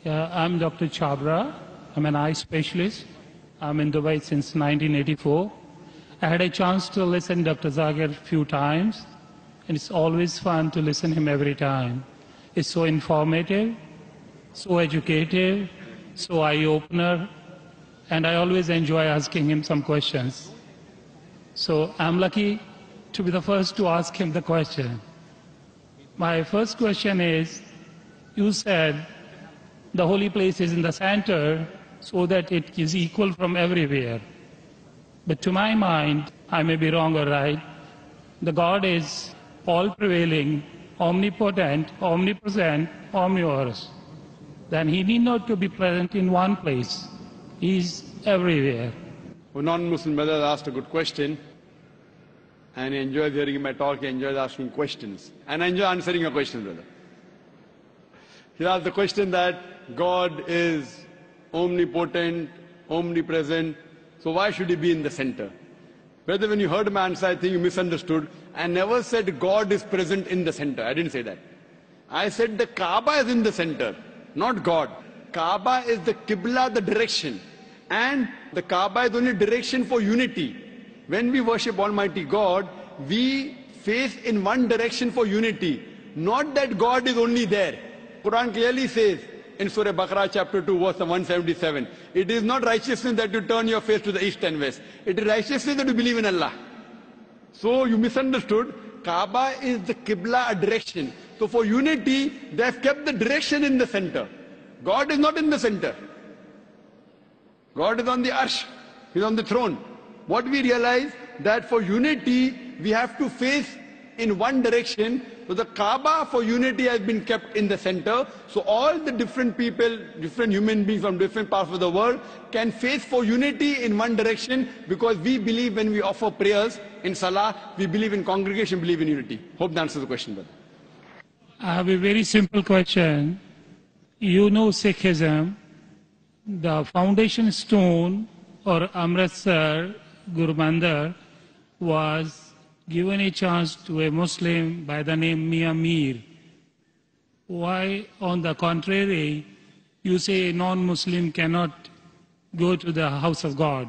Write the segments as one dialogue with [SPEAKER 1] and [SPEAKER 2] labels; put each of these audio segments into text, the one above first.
[SPEAKER 1] Yeah, I'm Dr. Chabra. I'm an eye specialist. I'm in Dubai since 1984. I had a chance to listen to Dr. Zagir a few times, and it's always fun to listen to him every time. It's so informative, so educative, so eye-opener, and I always enjoy asking him some questions. So I'm lucky to be the first to ask him the question. My first question is, you said the holy place is in the center so that it is equal from everywhere. But to my mind, I may be wrong or right, the God is all-prevailing, omnipotent, omnipresent, omnivorous. Then he need not to be present in one place. He is everywhere.
[SPEAKER 2] A non-Muslim brother asked a good question, and he enjoys hearing my talk, he enjoys asking questions. And I enjoy answering your question, brother. He asked the question that God is omnipotent, omnipresent, so why should he be in the center? Brother, when you heard my answer, I think you misunderstood. I never said God is present in the center. I didn't say that. I said the Kaaba is in the center, not God. Kaaba is the Qibla, the direction. And the Kaaba is only direction for unity. When we worship Almighty God, we face in one direction for unity. Not that God is only there. Quran clearly says in Surah Baqarah chapter 2 verse 177, it is not righteousness that you turn your face to the east and west. It is righteousness that you believe in Allah. So you misunderstood. Kaaba is the Qibla, a direction. So for unity, they have kept the direction in the center. God is not in the center. God is on the arsh. He is on the throne. What we realize that for unity, we have to face in one direction. So the Kaaba for unity has been kept in the center. So all the different people, different human beings from different parts of the world can face for unity in one direction, because we believe when we offer prayers in Salah, we believe in congregation, believe in unity. Hope that answers the question, brother.
[SPEAKER 1] I have a very simple question. You know Sikhism, the foundation stone or Amritsar Guru Mandir was given a chance to a Muslim by the name Mia Mir. Why, on the contrary, you say a non-Muslim cannot go to the house of God?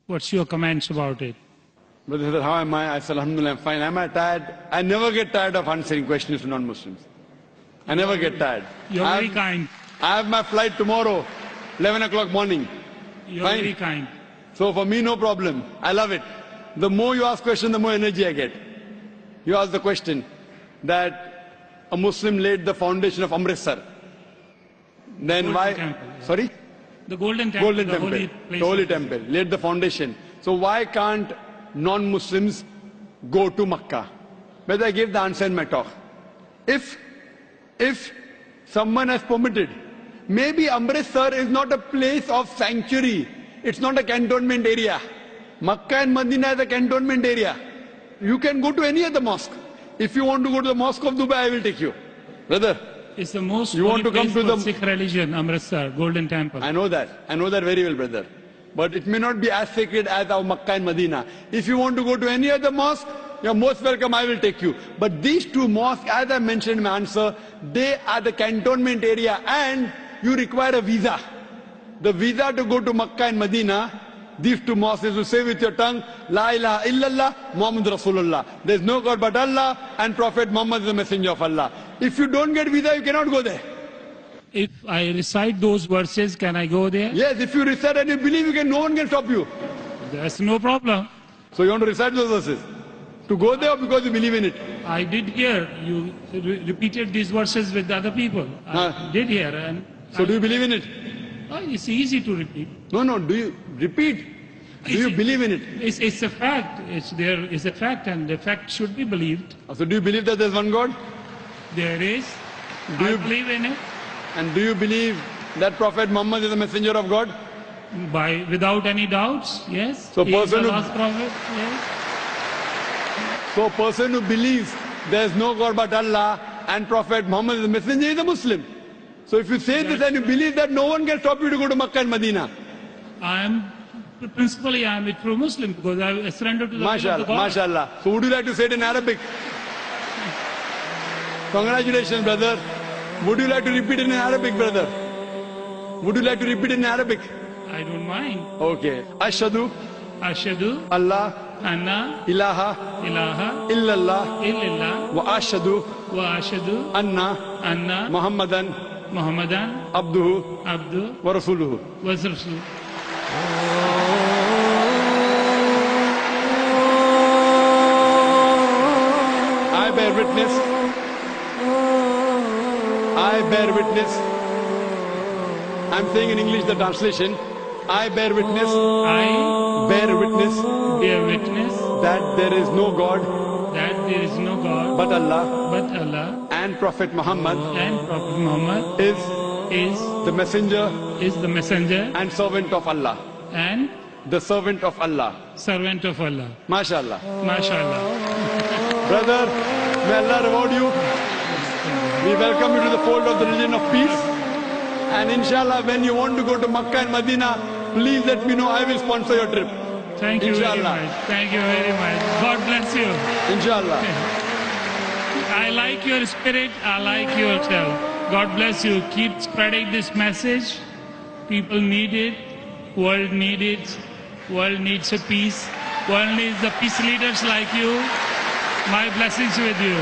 [SPEAKER 1] What's your comments about it?
[SPEAKER 2] Brother, how am I? I said, Alhamdulillah, I'm fine. Am I tired? I never get tired of answering questions to non-Muslims. I never get tired.
[SPEAKER 1] You're very kind.
[SPEAKER 2] I have my flight tomorrow, 11 o'clock morning.
[SPEAKER 1] You're
[SPEAKER 2] Fine.
[SPEAKER 1] very kind.
[SPEAKER 2] So for me, no problem. I love it. The more you ask questions, the more energy I get. You ask the question that a Muslim laid the foundation of Amritsar. Then
[SPEAKER 1] Golden
[SPEAKER 2] why?
[SPEAKER 1] Temple.
[SPEAKER 2] Sorry?
[SPEAKER 1] The Golden Temple.
[SPEAKER 2] Golden Temple.
[SPEAKER 1] Holy place.
[SPEAKER 2] The Holy Temple. Laid the foundation. So why can't non-Muslims go to Makkah? Whether I gave the answer in my talk. If someone has permitted, maybe Amritsar is not a place of sanctuary. It's not a cantonment area. Makkah and Medina is a cantonment area. You can go to any other mosque. If you want to go to the mosque of Dubai, I will take you. Brother,
[SPEAKER 1] it's the most
[SPEAKER 2] you want to come to the
[SPEAKER 1] Sikh religion, Amritsar, Golden Temple.
[SPEAKER 2] I know that. I know that very well, brother. But it may not be as sacred as our Makkah and Medina. If you want to go to any other mosque, you're most welcome, I will take you. But these two mosques, as I mentioned in my answer, they are the cantonment area, and you require a visa. The visa to go to Makkah and Medina, these two mosques, is to say with your tongue, La ilaha illallah, Muhammad Rasulullah. There is no God but Allah, and Prophet Muhammad is the messenger of Allah. If you don't get visa, you cannot go there.
[SPEAKER 1] If I recite those verses, can I go there?
[SPEAKER 2] Yes, if you recite and you believe, no one can stop you.
[SPEAKER 1] There's no problem.
[SPEAKER 2] So you want to recite those verses? To go there or because you believe in it?
[SPEAKER 1] I did hear you repeated these verses with other people. I did hear. And
[SPEAKER 2] so do you believe in it?
[SPEAKER 1] It's easy to repeat.
[SPEAKER 2] No, do you repeat? Do you believe in it?
[SPEAKER 1] It's a fact. It's a fact, and the fact should be believed.
[SPEAKER 2] So do you believe that there's one God?
[SPEAKER 1] There is. I believe in it.
[SPEAKER 2] And do you believe that Prophet Muhammad is a messenger of God?
[SPEAKER 1] Without any doubts, yes.
[SPEAKER 2] So
[SPEAKER 1] He is the last prophet, yes.
[SPEAKER 2] So a person who believes there is no God but Allah and Prophet Muhammad is a messenger is a Muslim. So if you say this and you believe that, no one can stop you to go to Makkah and Medina.
[SPEAKER 1] Principally I am a true Muslim because I surrendered to the will of the God.
[SPEAKER 2] MashaAllah. So would you like to say it in Arabic? Congratulations, brother. Would you like to repeat it in Arabic, brother? Would you like to repeat in Arabic?
[SPEAKER 1] I don't mind.
[SPEAKER 2] Okay. Ashhadu
[SPEAKER 1] Ashhadu
[SPEAKER 2] Allah
[SPEAKER 1] anna
[SPEAKER 2] ilaha
[SPEAKER 1] ilaha
[SPEAKER 2] illallah
[SPEAKER 1] illallah
[SPEAKER 2] wa ashhadu
[SPEAKER 1] wa ashhadu
[SPEAKER 2] anna
[SPEAKER 1] anna
[SPEAKER 2] Muhammadan
[SPEAKER 1] Muhammadan
[SPEAKER 2] abduhu
[SPEAKER 1] abdu
[SPEAKER 2] wa rasuluhu.
[SPEAKER 1] wa rasul.
[SPEAKER 2] I bear witness. I bear witness. I'm saying in English the translation. I bear witness.
[SPEAKER 1] I
[SPEAKER 2] Bear witness
[SPEAKER 1] bear witness
[SPEAKER 2] that there is no God
[SPEAKER 1] that there is no God
[SPEAKER 2] but Allah
[SPEAKER 1] but Allah,
[SPEAKER 2] and Prophet Muhammad
[SPEAKER 1] and Prophet Muhammad
[SPEAKER 2] is
[SPEAKER 1] is
[SPEAKER 2] the messenger
[SPEAKER 1] the messenger
[SPEAKER 2] and servant of Allah.
[SPEAKER 1] and
[SPEAKER 2] The servant of Allah.
[SPEAKER 1] servant of Allah.
[SPEAKER 2] MashaAllah.
[SPEAKER 1] MashaAllah.
[SPEAKER 2] Brother, may Allah reward you. We welcome you to the fold of the religion of peace. And inshallah, when you want to go to Makkah and Medina, please let me know. I will sponsor your trip.
[SPEAKER 1] Thank you very
[SPEAKER 2] Inshallah.
[SPEAKER 1] much. Thank you very much. God bless you.
[SPEAKER 2] Inshallah.
[SPEAKER 1] I like your spirit. I like yourself. God bless you. Keep spreading this message. People need it. World needs it. World needs a peace. World needs the peace leaders like you. My blessings with you.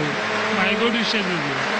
[SPEAKER 1] My good wishes with you.